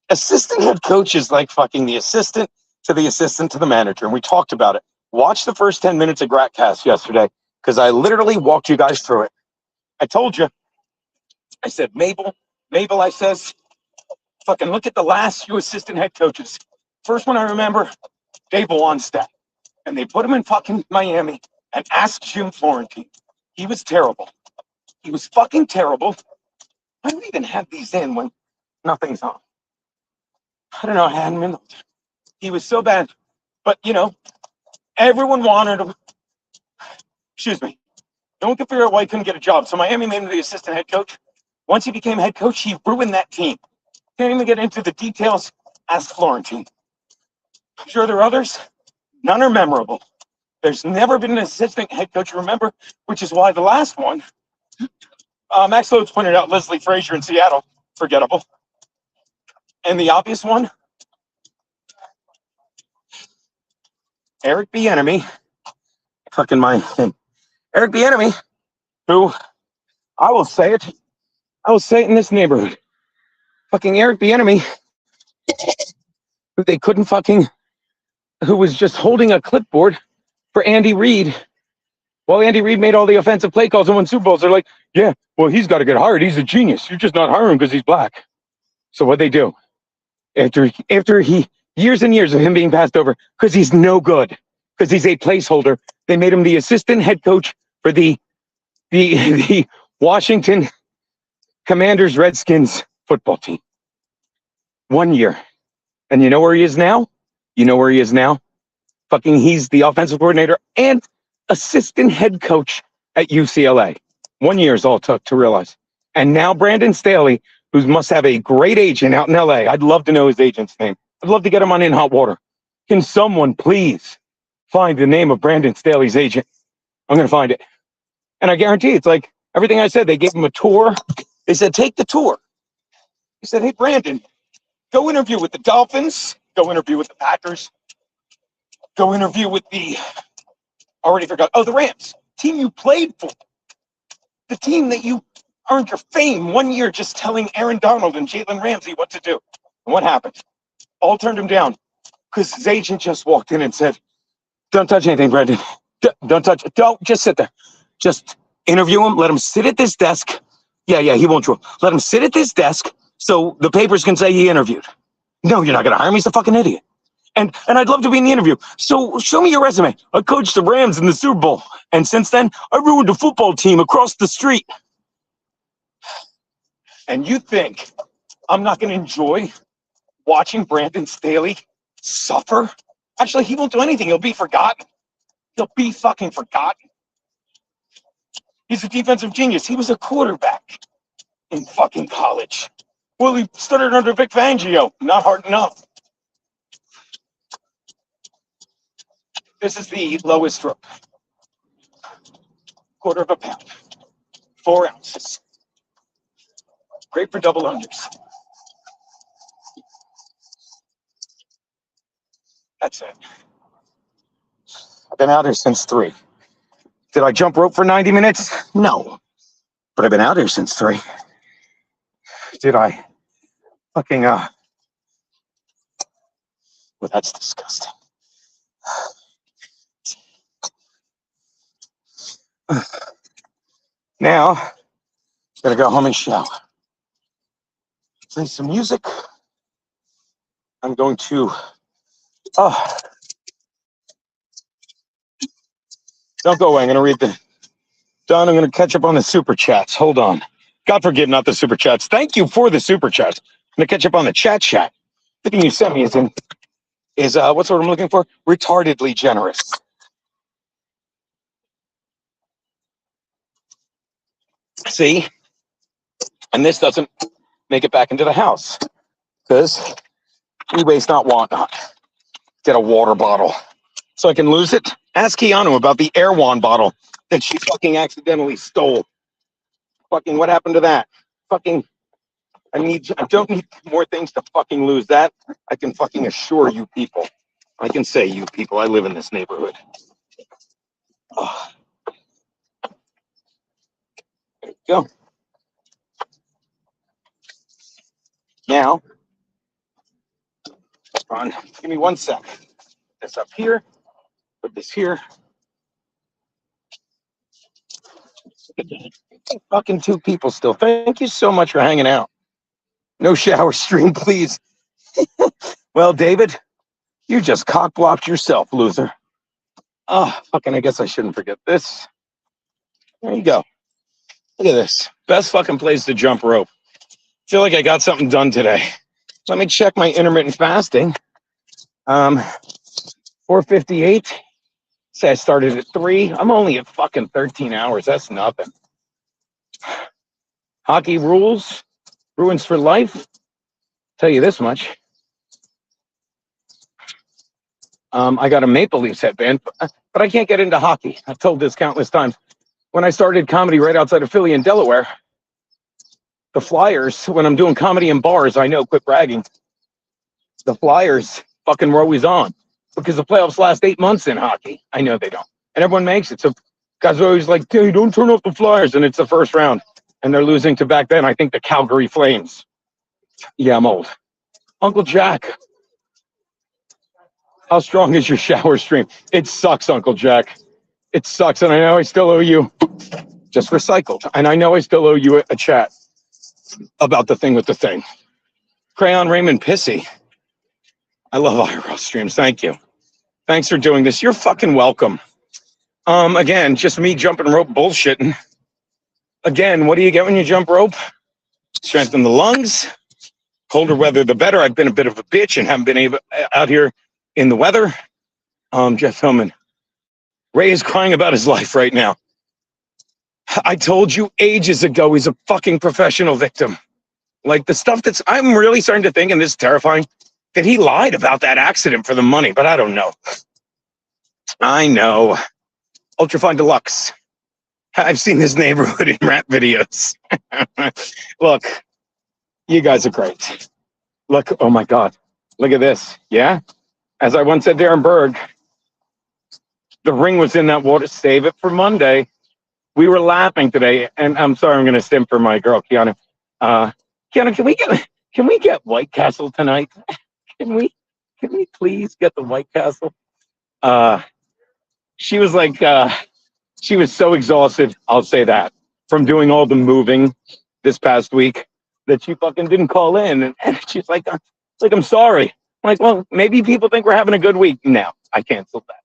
Assistant head coach is like fucking the assistant to the manager. And we talked about it. Watch the first 10 minutes of Gratcast yesterday, because I literally walked you guys through it. I told you. I said, Mabel, I says, fucking look at the last few assistant head coaches. First one I remember, Dave Wannstedt. And they put him in fucking Miami and asked Jim Florentine. He was terrible. He was fucking terrible. I don't even have these in when nothing's on. I don't know. I had him in. He was so bad. But, everyone wanted him. Excuse me. No one could figure out why he couldn't get a job. So Miami made him the assistant head coach. Once he became head coach, he ruined that team. Can't even get into the details. Ask Florentine. I'm sure there are others. None are memorable. There's never been an assistant head coach, remember, which is why the last one, Max Lodes pointed out Leslie Frazier in Seattle, forgettable. And the obvious one, Eric Bieniemy, fucking my thing. Eric Bieniemy, who, I will say it in this neighborhood. Fucking Eric Bieniemy, who was just holding a clipboard for Andy Reid. While Andy Reid made all the offensive play calls and won Super Bowls, they're like, "Yeah, well, he's got to get hired. He's a genius. You're just not hiring him because he's black." So what'd they do? After he years and years of him being passed over because he's no good, because he's a placeholder, they made him the assistant head coach for the Washington Commanders Redskins football team. 1 year. And you know where he is now? Fucking he's the offensive coordinator and assistant head coach at UCLA. 1 year is all it took to realize. And now Brandon Staley, who must have a great agent out in LA. I'd love to know his agent's name. I'd love to get him on In Hot Water. Can someone please find the name of Brandon Staley's agent? I'm going to find it. And I guarantee it's like everything I said. They gave him a tour. They said, "Take the tour." He said, "Hey, Brandon, go interview with the Dolphins. Go interview with the Packers. Go interview with the the Rams, team you played for. The team that you earned your fame 1 year just telling Aaron Donald and Jalen Ramsey what to do." And what happened? All turned him down because his agent just walked in and said, "Don't touch anything, Brandon. Don't touch it. Don't just sit there. Just interview him. Let him sit at this desk. Yeah, he won't draw. Let him sit at this desk so the papers can say he interviewed." No, you're not going to hire me. He's a fucking idiot. And I'd love to be in the interview. So show me your resume. I coached the Rams in the Super Bowl. And since then, I ruined a football team across the street. And you think I'm not going to enjoy watching Brandon Staley suffer? Actually, he won't do anything. He'll be forgotten. He'll be fucking forgotten. He's a defensive genius. He was a quarterback in fucking college. Well, he studied under Vic Fangio. Not hard enough. This is the lowest rope. Quarter of a pound. 4 ounces. Great for double unders. That's it. I've been out here since 3. Did I jump rope for 90 minutes? No. But I've been out here since 3. Did I fucking, well, that's disgusting. Now, gotta go home and shower. Play some music. I'm going to, don't go away. I'm gonna read the, Don, I'm gonna catch up on the super chats. Hold on. God forgive, not the super chats. Thank you for the super chats. I'm gonna catch up on the chat. The thing you sent me is what's what I'm looking for? Retardedly generous. See? And this doesn't make it back into the house. Because we waste not, want not. Get a water bottle. So I can lose it. Ask Keanu about the Air Wand bottle that she fucking accidentally stole. Fucking what happened to that? Fucking I don't need more things to fucking lose that. I can fucking assure you people. I can say you people, I live in this neighborhood. Oh. There you go. Now, on, give me 1 sec. Put this up here. Put this here. Fucking 2 people still. Thank you so much for hanging out. No shower stream, please. Well, David, you just cock-blocked yourself, loser. Oh, fucking, I guess I shouldn't forget this. There you go. Look at this. Best fucking place to jump rope. Feel like I got something done today. Let me check my intermittent fasting. 4:58. Say I started at 3. I'm only at fucking 13 hours. That's nothing. Hockey rules. Ruins for life. Tell you this much. I got a Maple Leafs headband, but I can't get into hockey. I've told this countless times. When I started comedy right outside of Philly in Delaware, the Flyers, when I'm doing comedy in bars, I know, quit bragging, the Flyers fucking were always on because the playoffs last 8 months in hockey. I know they don't. And everyone makes it. So guys are always like, hey, don't turn off the Flyers. And it's the first round. And they're losing to back then, I think, the Calgary Flames. Yeah, I'm old. Uncle Jack. How strong is your shower stream? It sucks, Uncle Jack. It sucks. And I know I still owe you. Just recycled. And I know I still owe you a chat about the thing with the thing. Crayon Raymond Pissy. I love IRL streams. Thank you. Thanks for doing this. You're fucking welcome. Again, just me jumping rope bullshitting. Again, what do you get when you jump rope? Strengthen the lungs. Colder weather, the better. I've been a bit of a bitch and haven't been able out here in the weather. Jeff Hillman. Ray is crying about his life right now. I told you ages ago he's a fucking professional victim. Like the stuff that's, I'm really starting to think, and this is terrifying, that he lied about that accident for the money, but I don't know. I know. Ultrafine Deluxe. I've seen this neighborhood in rap videos. Look, you guys are great. Look, oh my God. Look at this. Yeah? As I once said to Aaron Berg, the ring was in that water. Save it for Monday. We were laughing today, and I'm sorry, I'm going to stim for my girl, Kiana. Kiana, can we get White Castle tonight? Can we please get the White Castle? She was like, she was so exhausted, I'll say that, from doing all the moving this past week that she fucking didn't call in. And she's like, I'm sorry. I'm like, well, maybe people think we're having a good week. No, I canceled that.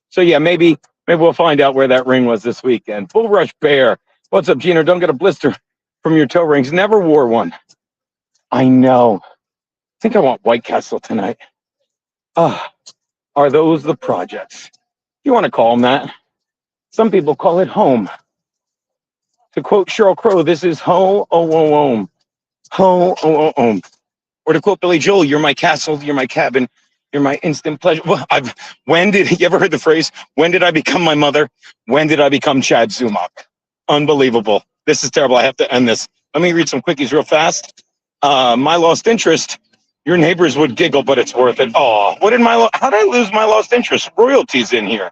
So yeah, maybe we'll find out where that ring was this weekend. Bull Rush Bear. What's up, Gino? Don't get a blister from your toe rings. Never wore one. I know. I think I want White Castle tonight. Are those the projects? You want to call them that? Some people call it home. To quote Sheryl Crow, this is home. Or to quote Billy Joel, you're my castle, you're my cabin, You're my instant pleasure. Well, when did you ever heard the phrase, when did I become my mother? When did I become Chad Zumach? Unbelievable. This is terrible. I have to end this. Let me read some quickies real fast. My lost interest. Your neighbors would giggle, but it's worth it. Oh, how did I lose my lost interest? Royalties in here.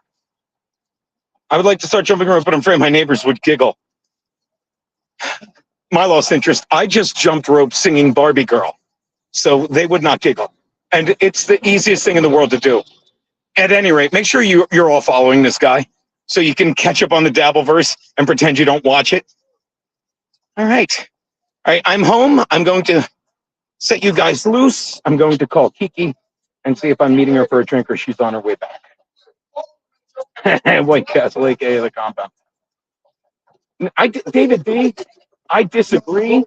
I would like to start jumping rope, but I'm afraid my neighbors would giggle. My lost interest. I just jumped rope singing Barbie Girl, so they would not giggle. And it's the easiest thing in the world to do. At any rate, make sure you're all following this guy so you can catch up on the Dabbleverse and pretend you don't watch it. All right. All right, I'm home. I'm going to set you guys loose. I'm going to call Kiki and see if I'm meeting her for a drink or she's on her way back. White Castle, aka the compound. David B, I disagree.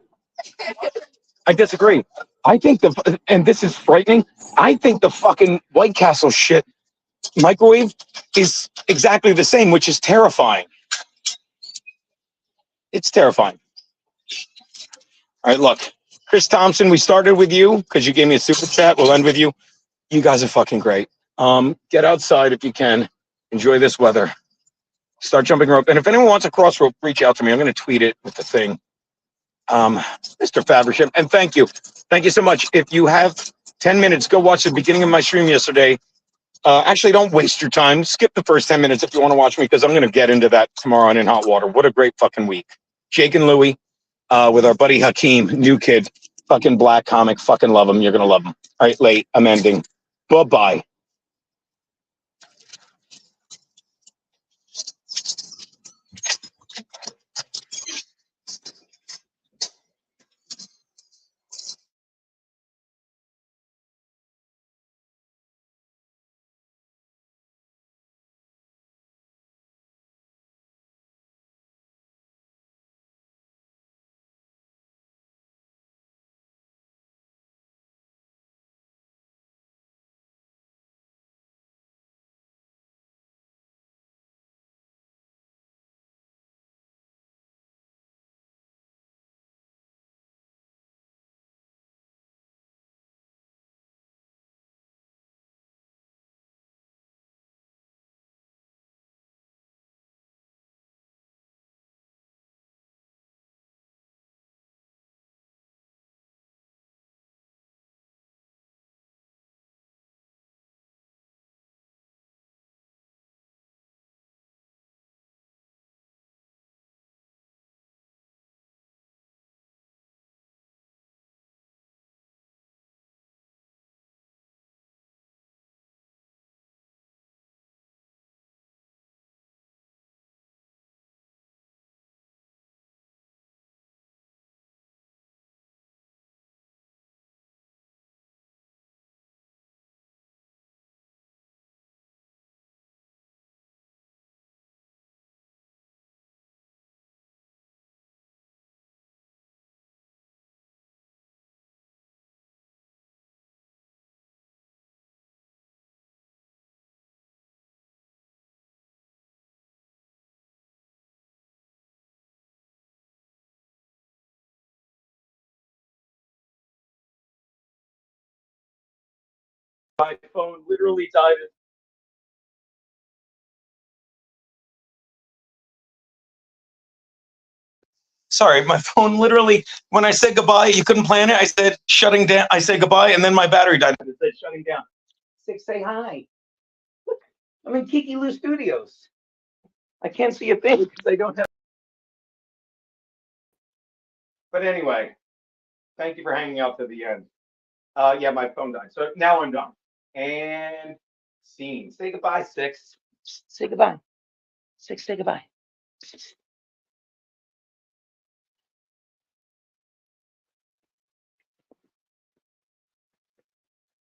I disagree. I think and this is frightening, I think the fucking White Castle shit microwave is exactly the same, which is terrifying. It's terrifying. All right, look, Chris Thompson, we started with you because you gave me a super chat. We'll end with you. You guys are fucking great. Get outside if you can. Enjoy this weather. Start jumping rope. And if anyone wants a cross rope, reach out to me. I'm going to tweet it with the thing. Mr. Faversham, and thank you. Thank you so much. If you have 10 minutes, go watch the beginning of my stream yesterday. Actually, don't waste your time. Skip the first 10 minutes if you want to watch me, because I'm going to get into that tomorrow on In Hot Water. What a great fucking week. Jake and Louie with our buddy Hakeem, new kid, fucking black comic. Fucking love him. You're going to love him. All right, late. I'm ending. Bye-bye. My phone literally died. Sorry, my phone literally, when I said goodbye, you couldn't plan it. I said shutting down. I said goodbye, and then my battery died. It said shutting down. Say hi. Look, I'm in Kiki Lou Studios. I can't see a thing because I don't have. But anyway, thank you for hanging out to the end. Yeah, my phone died. So now I'm done. And scene. Say goodbye, Six. Say goodbye. Six, say goodbye.